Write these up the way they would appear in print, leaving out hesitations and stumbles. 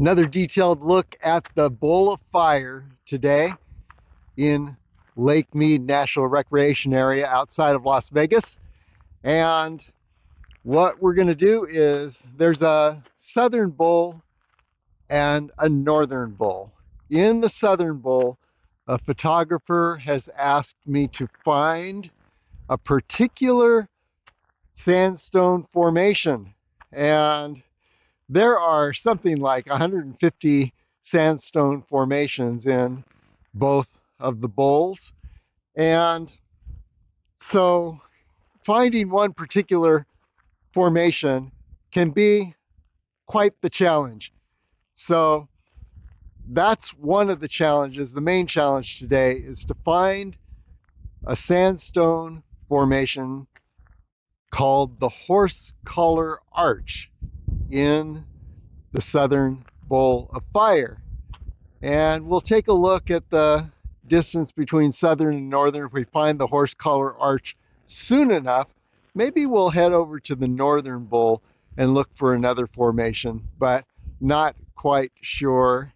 Another detailed look at the bowl of fire today in Lake Mead National Recreation Area outside of Las Vegas. And what we're going to do is there's a southern bowl and a northern bowl. In the southern bowl, a photographer has asked me to find a particular sandstone formation. And there are something like 150 sandstone formations in both of the bowls. And so finding one particular formation can be quite the challenge. So that's one of the challenges. The main challenge today is to find a sandstone formation called the Horse Collar Arch in the southern bowl of fire. And we'll take a look at the distance between southern and northern. If we find the Horse Collar Arch soon enough, maybe we'll head over to the northern bowl and look for another formation, but not quite sure.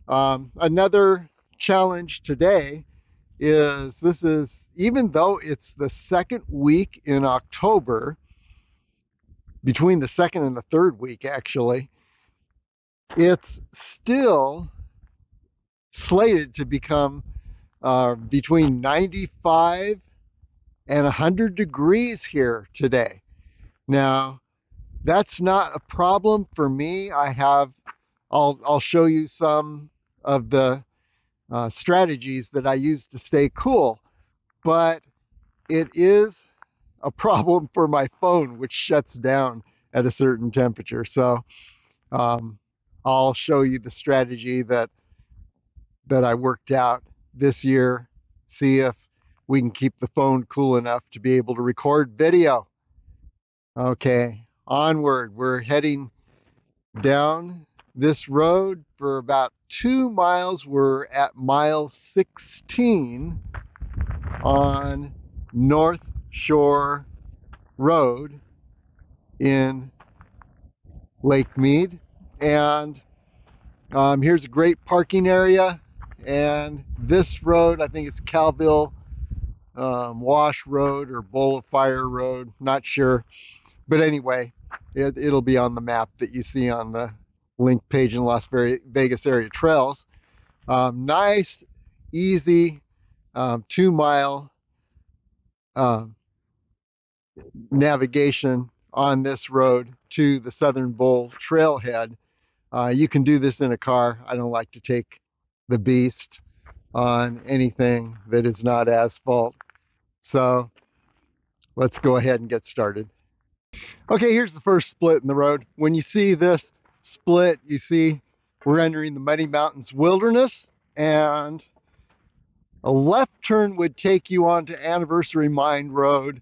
Another challenge today is even though it's the second week in October, between the second and the third week actually, it's still slated to become between 95 and 100 degrees here today. Now, that's not a problem for me. I'll show you some of the strategies that I use to stay cool, but it is a problem for my phone, which shuts down at a certain temperature. So I'll show you the strategy that I worked out this year, see if we can keep the phone cool enough to be able to record video. Okay, onward. We're heading down this road for about 2 miles. We're at mile 16 on Northshore Road in Lake Mead. And here's a great parking area. And this road, I think it's Callville Wash Road or Bowl of Fire Road, not sure. But anyway, it'll be on the map that you see on the link page in Las Vegas Area Trails. Nice, easy 2 mile navigation on this road to the Southern Bowl trailhead. You can do this in a car. I don't like to take the beast on anything that is not asphalt. So let's go ahead and get started. Okay, here's the first split in the road. When you see this split, you see we're entering the Muddy Mountains Wilderness, and a left turn would take you onto Anniversary Mine Road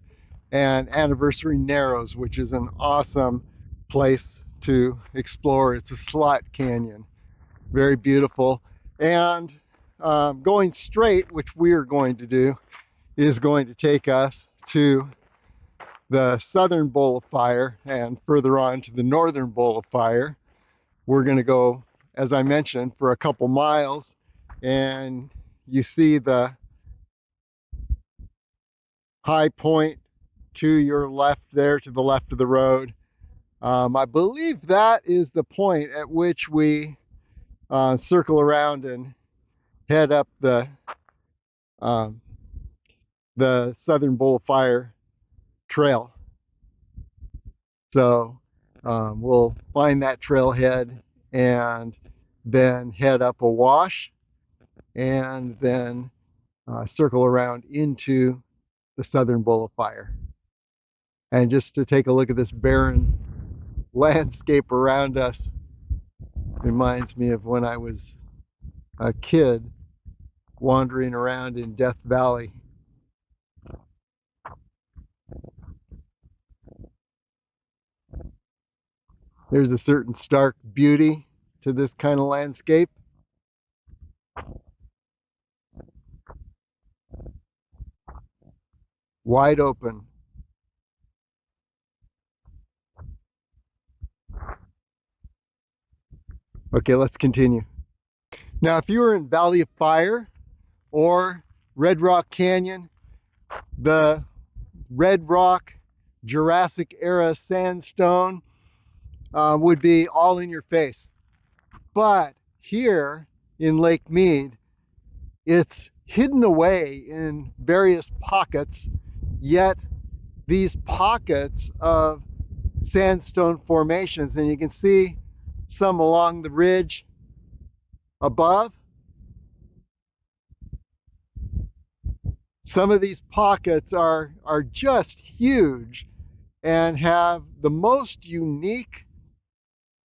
and Anniversary Narrows, which is an awesome place to explore. It's a slot canyon, very beautiful. And going straight, which we're going to do, is going to take us to the southern bowl of fire and further on to the northern bowl of fire. We're going to go, as I mentioned, for a couple miles, and you see the high point to your left there, to the left of the road. I believe that is the point at which we circle around and head up the southern bowl of fire trail. So we'll find that trailhead and then head up a wash and then circle around into the southern bowl of fire. And just to take a look at this barren landscape around us reminds me of when I was a kid wandering around in Death Valley. There's a certain stark beauty to this kind of landscape. Wide open. Okay, let's continue. Now, if you were in Valley of Fire or Red Rock Canyon, the Red Rock Jurassic era sandstone would be all in your face. But here in Lake Mead, it's hidden away in various pockets, yet these pockets of sandstone formations, and you can see some along the ridge above. Some of these pockets are just huge and have the most unique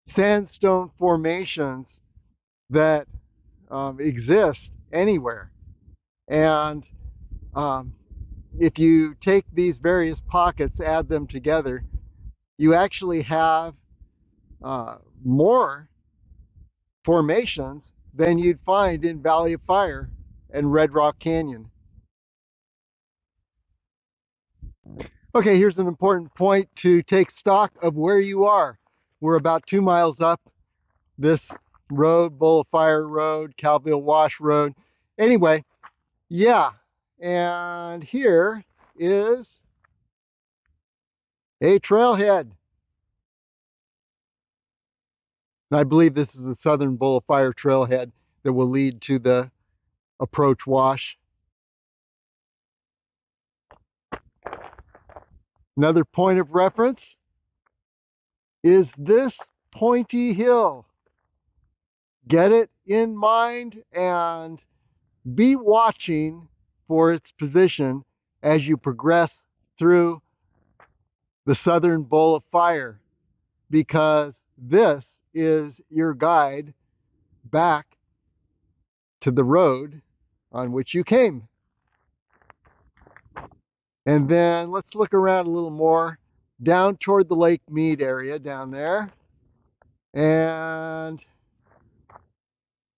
sandstone formations that exist anywhere. And um, if you take these various pockets, add them together, you actually have more formations than you'd find in Valley of Fire and Red Rock Canyon. Okay, here's an important point to take stock of where you are. We're about 2 miles up this road, Bowl of Fire Road, Callville Wash Road. Anyway, yeah, and here is a trailhead. And I believe this is the Southern Bowl of Fire trailhead that will lead to the approach wash. Another point of reference is this pointy hill. Get it in mind and be watching for its position as you progress through the Southern Bowl of Fire, because this is your guide back to the road on which you came. And then let's look around a little more down toward the Lake Mead area down there. And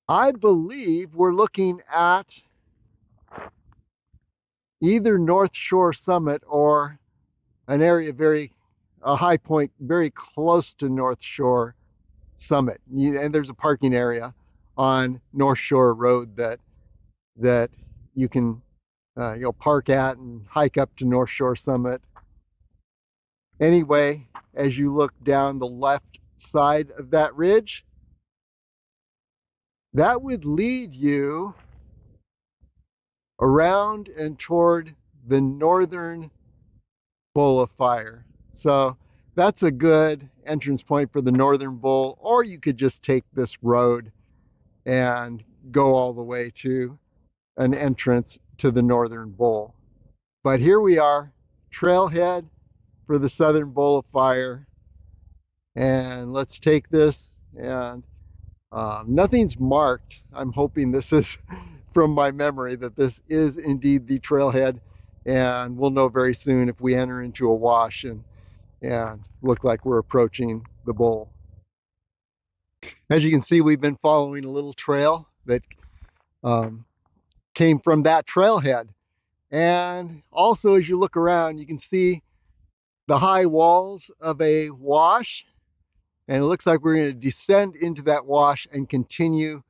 I believe we're looking at either North Shore Summit or an area a high point very close to North Shore Summit. And there's a parking area on Northshore Road that you can park at and hike up to North Shore Summit. Anyway, as you look down the left side of that ridge, that would lead you around and toward the northern Bowl of Fire. So that's a good entrance point for the northern bowl, or you could just take this road and go all the way to an entrance to the northern bowl. But here we are, trailhead for the Southern Bowl of Fire. And let's take this, and nothing's marked. I'm hoping this is from my memory that this is indeed the trailhead, and we'll know very soon if we enter into a wash and look like we're approaching the bowl. As you can see, we've been following a little trail that came from that trailhead. And also, as you look around, you can see the high walls of a wash, and it looks like we're going to descend into that wash and continue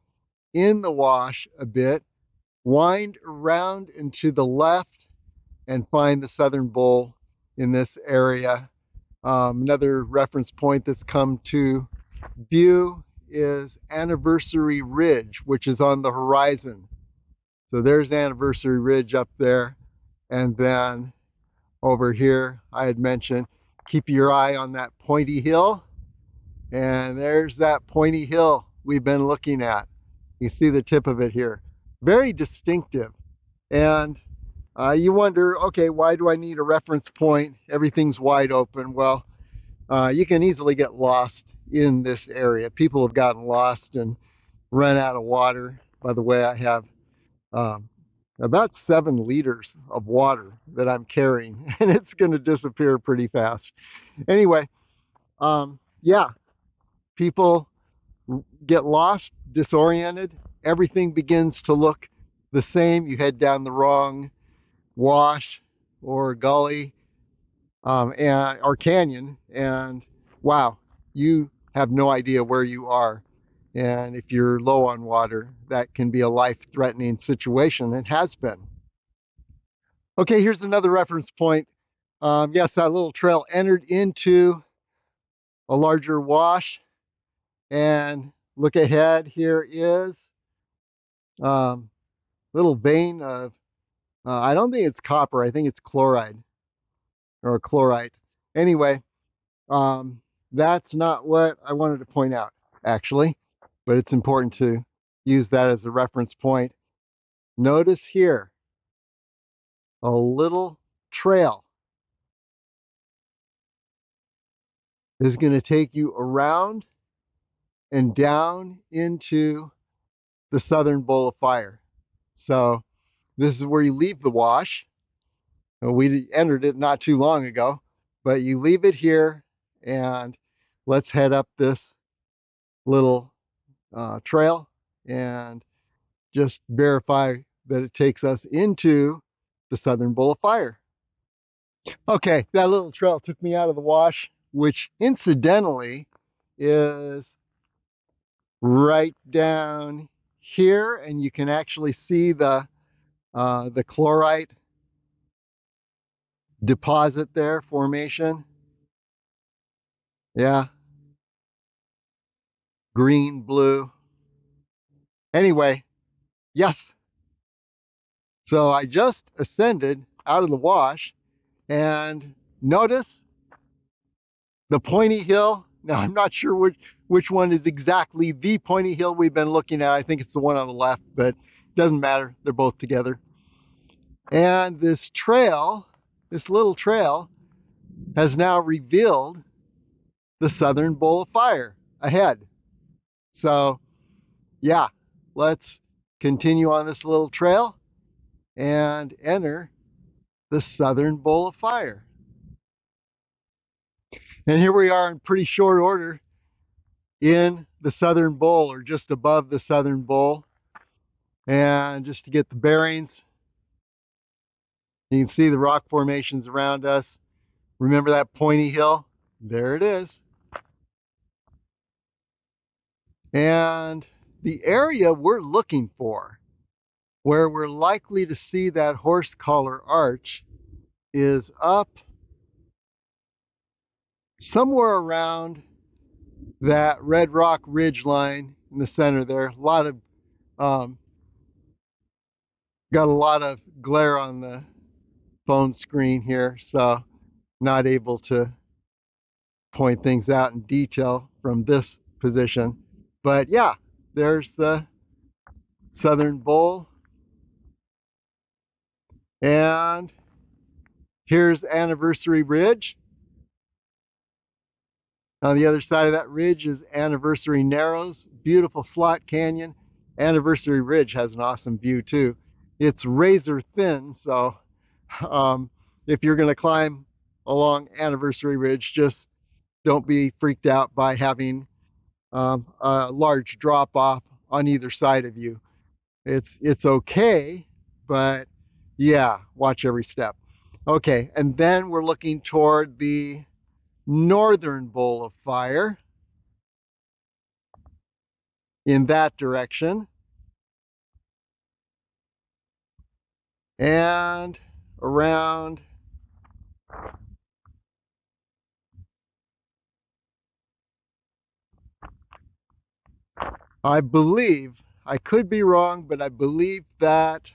in the wash a bit, wind around and to the left, and find the Southern Bowl in this area. Another reference point that's come to view is Anniversary Ridge, which is on the horizon. So there's Anniversary Ridge up there. And then over here, I had mentioned, keep your eye on that pointy hill. And there's that pointy hill we've been looking at. You see the tip of it here. Very distinctive. And you wonder, okay, why do I need a reference point? Everything's wide open. Well, you can easily get lost in this area. People have gotten lost and run out of water. By the way, I have about 7 liters of water that I'm carrying, and it's going to disappear pretty fast. Anyway, yeah, people get lost, disoriented. Everything begins to look the same. You head down the wrong wash or gully or canyon, and wow, you have no idea where you are. And if you're low on water, that can be a life-threatening situation, and has been. Okay, here's another reference point. Yes, that little trail entered into a larger wash, and look ahead, here is little vein of, I don't think it's copper, I think it's chloride or chlorite. Anyway, that's not what I wanted to point out, actually, but it's important to use that as a reference point. Notice here, a little trail is going to take you around and down into the southern bowl of fire. So this is where you leave the wash. We entered it not too long ago, but you leave it here, and let's head up this little trail and just verify that it takes us into the southern bowl of fire. Okay, that little trail took me out of the wash, which incidentally is right down here, and you can actually see the chlorite deposit there, formation. Yeah, green, blue. Anyway, yes. So I just ascended out of the wash, and notice the pointy hill. Now I'm not sure which one is exactly the pointy hill we've been looking at. I think it's the one on the left, but it doesn't matter. They're both together. And this trail, this little trail, has now revealed the southern bowl of fire ahead. So yeah, let's continue on this little trail and enter the southern bowl of fire. And here we are in pretty short order in the southern bowl, or just above the southern bowl. And just to get the bearings, you can see the rock formations around us. Remember that pointy hill? There it is. And the area we're looking for, where we're likely to see that horse collar arch, is up somewhere around that red rock ridge line in the center there. Got a lot of glare on the phone screen here, so not able to point things out in detail from this position. But yeah, there's the southern bowl, and here's Anniversary Ridge. On the other side of that ridge is Anniversary Narrows, beautiful slot canyon. Anniversary Ridge has an awesome view too. It's razor thin, so if you're going to climb along Anniversary Ridge, just don't be freaked out by having a large drop off on either side of you. It's okay, but yeah, watch every step. Okay, and then we're looking toward the northern bowl of fire in that direction, and around I believe, I could be wrong, but I believe that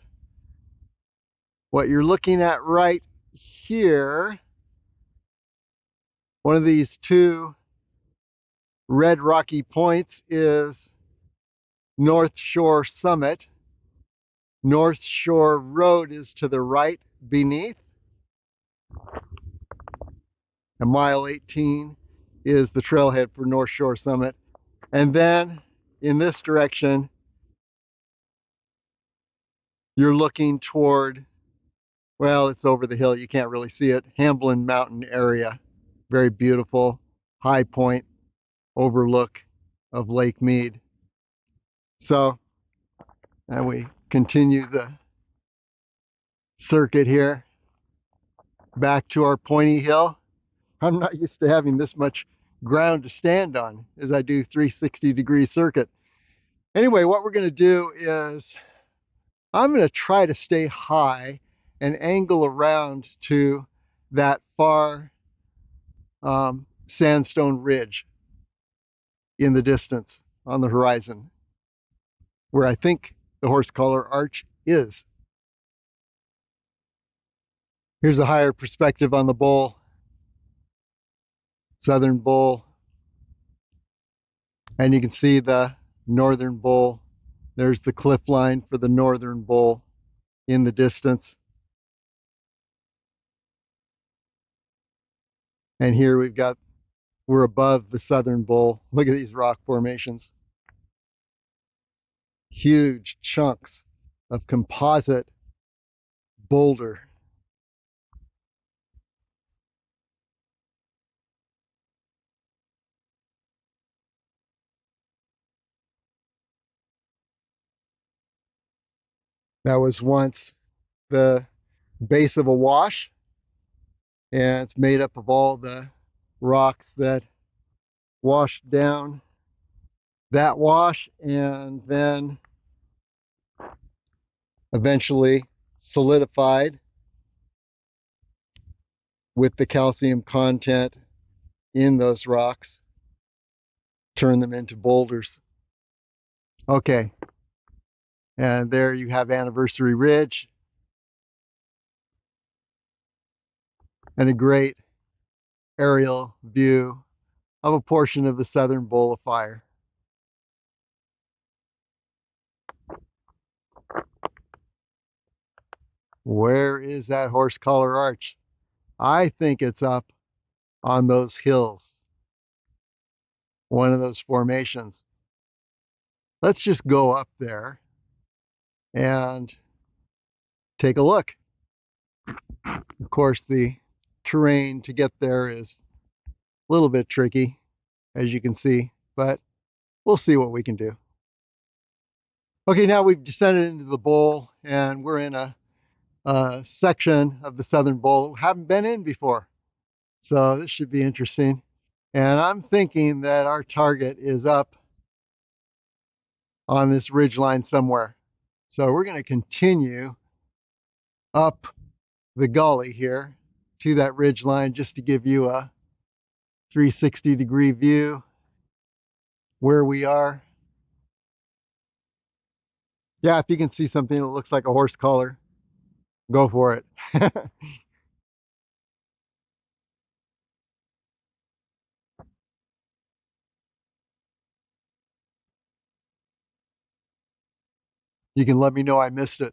what you're looking at right here, one of these two red rocky points, is Northshore Summit. Northshore Road is to the right beneath. And mile 18 is the trailhead for Northshore Summit. And then in this direction, you're looking toward, well, it's over the hill. You can't really see it. Hamblin Mountain area. Very beautiful, high point overlook of Lake Mead. So, and we continue the circuit here back to our pointy hill. I'm not used to having this much ground to stand on as I do 360-degree circuit. Anyway, what we're going to do is I'm going to try to stay high and angle around to that far sandstone ridge in the distance on the horizon, where I think the horse collar arch is. Here's a higher perspective on the bowl, southern bowl, and you can see the northern bowl. There's the cliff line for the northern bowl in the distance. And here we're above the southern bowl. Look at these rock formations. Huge chunks of composite boulder. That was once the base of a wash, and it's made up of all the rocks that washed down that wash and then eventually solidified with the calcium content in those rocks, turn them into boulders. Okay, and there you have Anniversary Ridge and a great aerial view of a portion of the southern bowl of fire. Where is that horse collar arch? I think it's up on those hills, one of those formations. Let's just go up there and take a look. Of course, the terrain to get there is a little bit tricky, as you can see, but we'll see what we can do. Okay, now we've descended into the bowl and we're in a section of the southern bowl we haven't been in before. So this should be interesting. And I'm thinking that our target is up on this ridge line somewhere. So we're going to continue up the gully here to that ridge line just to give you a 360-degree view where we are. Yeah, if you can see something that looks like a horse collar, go for it. You can let me know I missed it.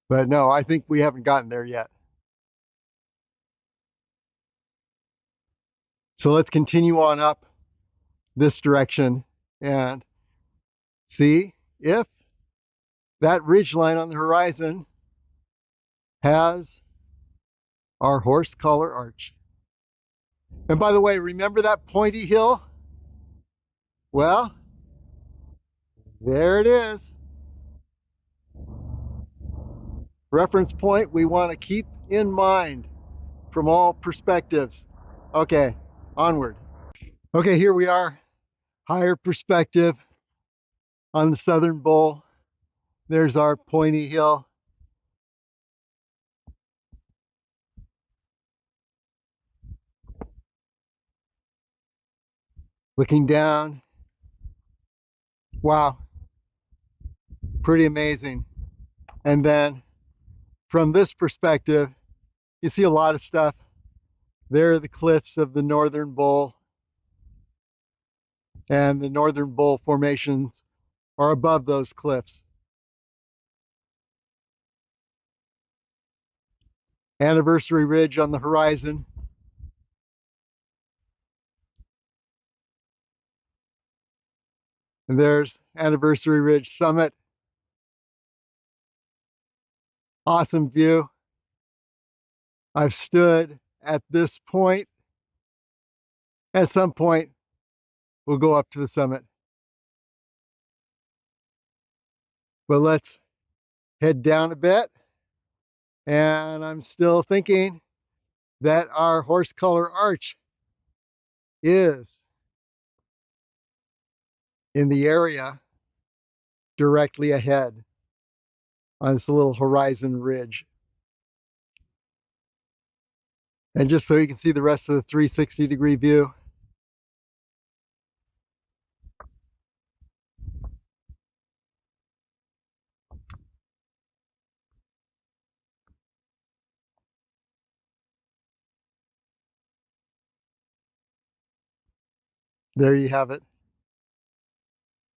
But no, I think we haven't gotten there yet. So let's continue on up this direction and see if that ridge line on the horizon has our horse collar arch. And by the way, remember that pointy hill? Well, there it is. Reference point we want to keep in mind from all perspectives. Okay, onward. Okay, here we are, higher perspective on the southern bowl. There's our pointy hill. Looking down, wow, pretty amazing. And then from this perspective, you see a lot of stuff. There are the cliffs of the northern bowl, and the northern bowl formations are above those cliffs. Anniversary Ridge on the horizon. And there's Anniversary Ridge summit. Awesome view. I've stood at this point. At some point, we'll go up to the summit. But let's head down a bit. And I'm still thinking that our horse collar arch is in the area directly ahead on this little horizon ridge. And just so you can see the rest of the 360-degree view, there you have it,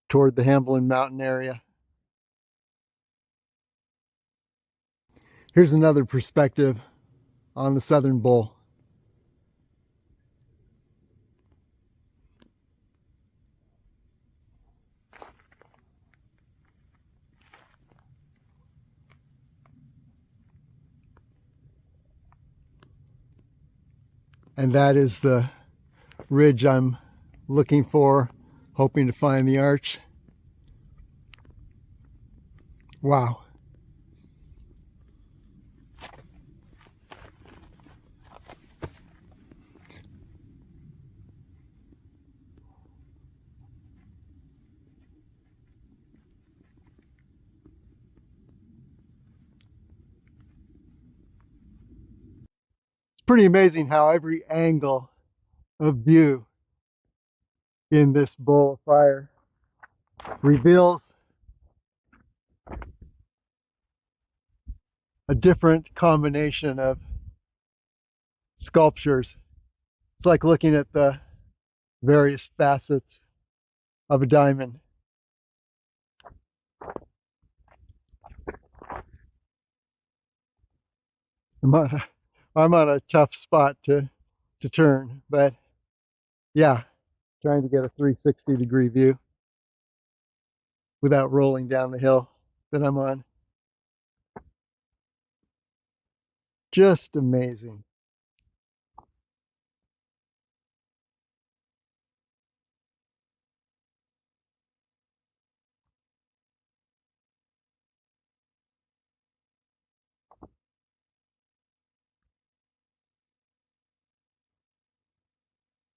toward the Hamblin Mountain area. Here's another perspective on the southern bowl. And that is the ridge I'm looking for, hoping to find the arch. Wow. It's pretty amazing how every angle of view in this bowl of fire reveals a different combination of sculptures. It's like looking at the various facets of a diamond. I'm on a tough spot to turn, but yeah, trying to get a 360-degree view without rolling down the hill that I'm on. Just amazing.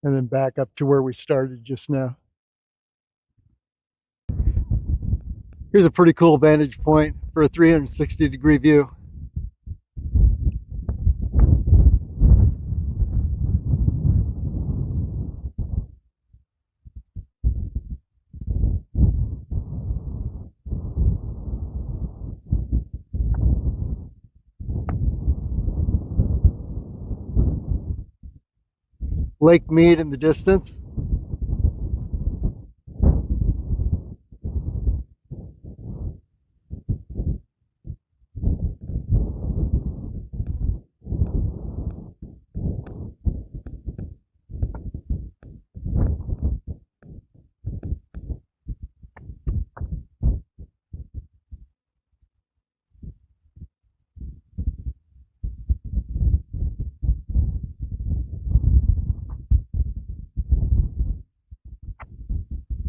And then back up to where we started just now. Here's a pretty cool vantage point for a 360-degree view. Lake Mead in the distance.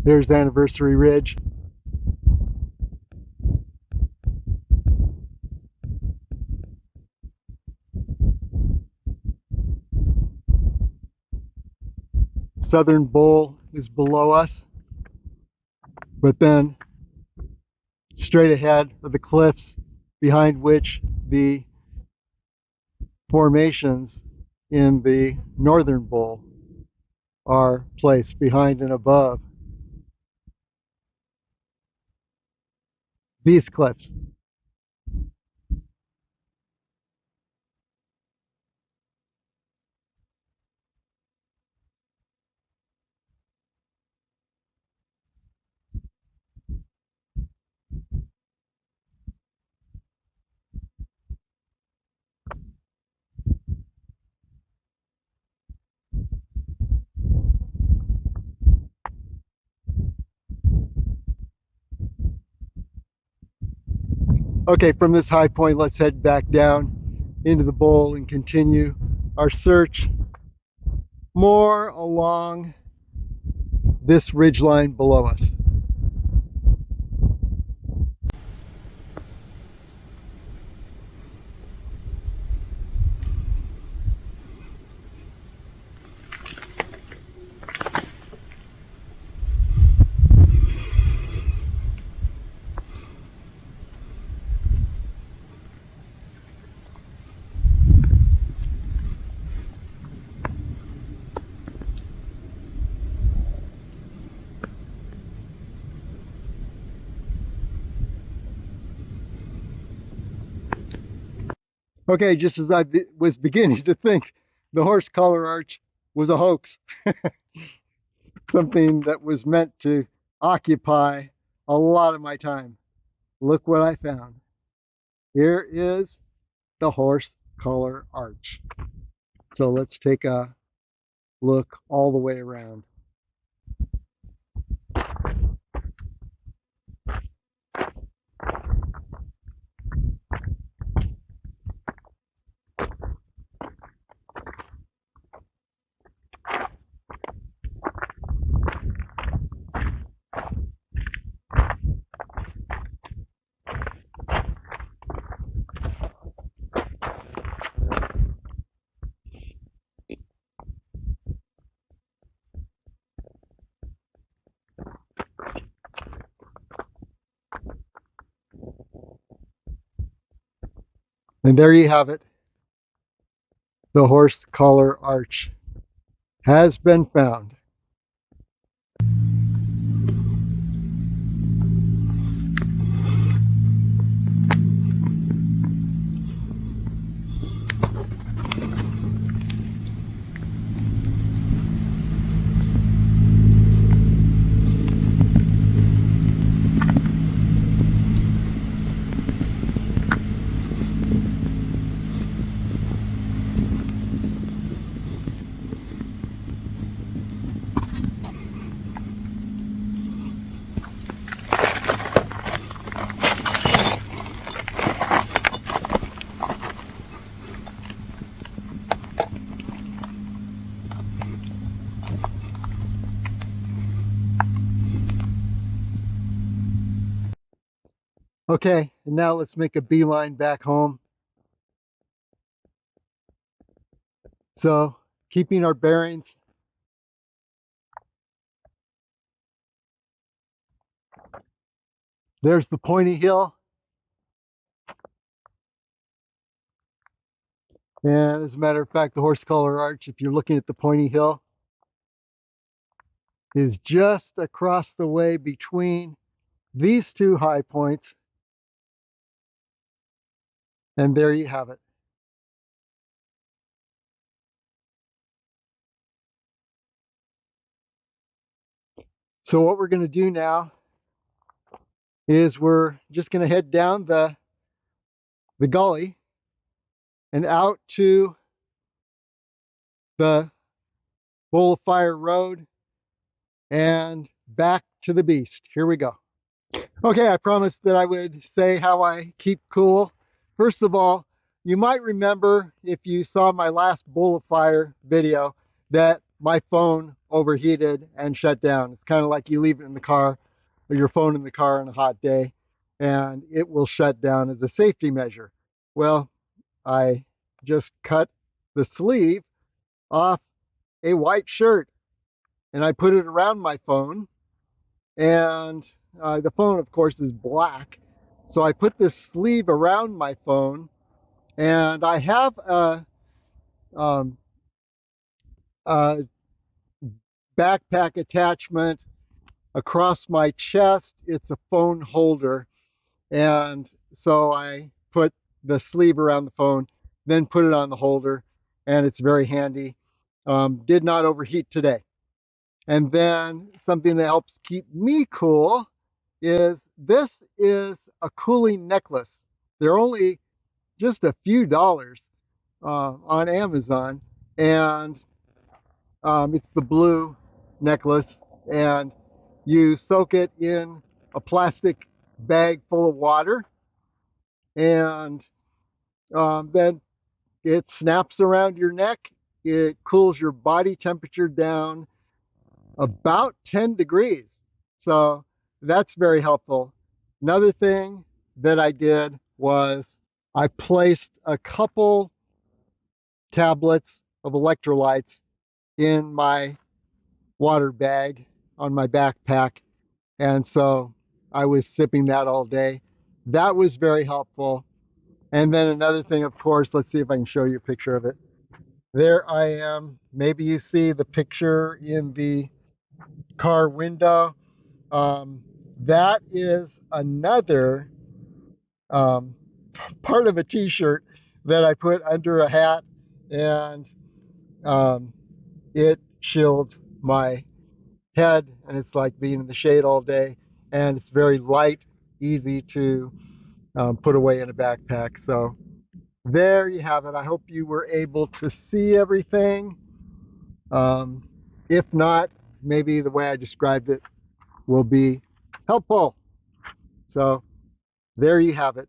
There's Anniversary Ridge. Southern Bowl is below us, but then straight ahead are the cliffs behind which the formations in the northern bowl are placed, behind and above these cliffs. Okay, from this high point, let's head back down into the bowl and continue our search more along this ridge line below us. Okay, just as I was beginning to think the horse collar arch was a hoax, something that was meant to occupy a lot of my time. Look what I found. Here is the horse collar arch. So let's take a look all the way around. And there you have it. The horse collar arch has been found. Okay, and now let's make a beeline back home. So, keeping our bearings. There's the pointy hill. And as a matter of fact, the horse collar arch, if you're looking at the pointy hill, is just across the way between these two high points. And there you have it. So what we're going to do now is we're just going to head down the gully and out to the Bowl of Fire Road and back to the beast. Here we go. Okay, I promised that I would say how I keep cool. First of all, you might remember if you saw my last Bowl of Fire video that my phone overheated and shut down. It's kind of like you leave it in the car or your phone in the car on a hot day and it will shut down as a safety measure. Well, I just cut the sleeve off a white shirt and I put it around my phone, and the phone of course is black, so I put this sleeve around my phone, and I have um, a backpack attachment across my chest. It's a phone holder, and so I put the sleeve around the phone, then put it on the holder, and it's very handy. Did not overheat today. And then something that helps keep me cool is this is a cooling necklace. They're only just a few dollars on Amazon, and it's the blue necklace, and you soak it in a plastic bag full of water, and then it snaps around your neck. It cools your body temperature down about 10 degrees. So that's very helpful. Another thing that I did was I placed a couple tablets of electrolytes in my water bag on my backpack. And so I was sipping that all day. That was very helpful. And then another thing, of course, let's see if I can show you a picture of it. There I am. Maybe you see the picture in the car window. Um, that is another part of a t-shirt that I put under a hat, and it shields my head, and it's like being in the shade all day, and it's very light, easy to put away in a backpack. So there you have it. I hope you were able to see everything. Um, if not, maybe the way I described it will be helpful. So there you have it.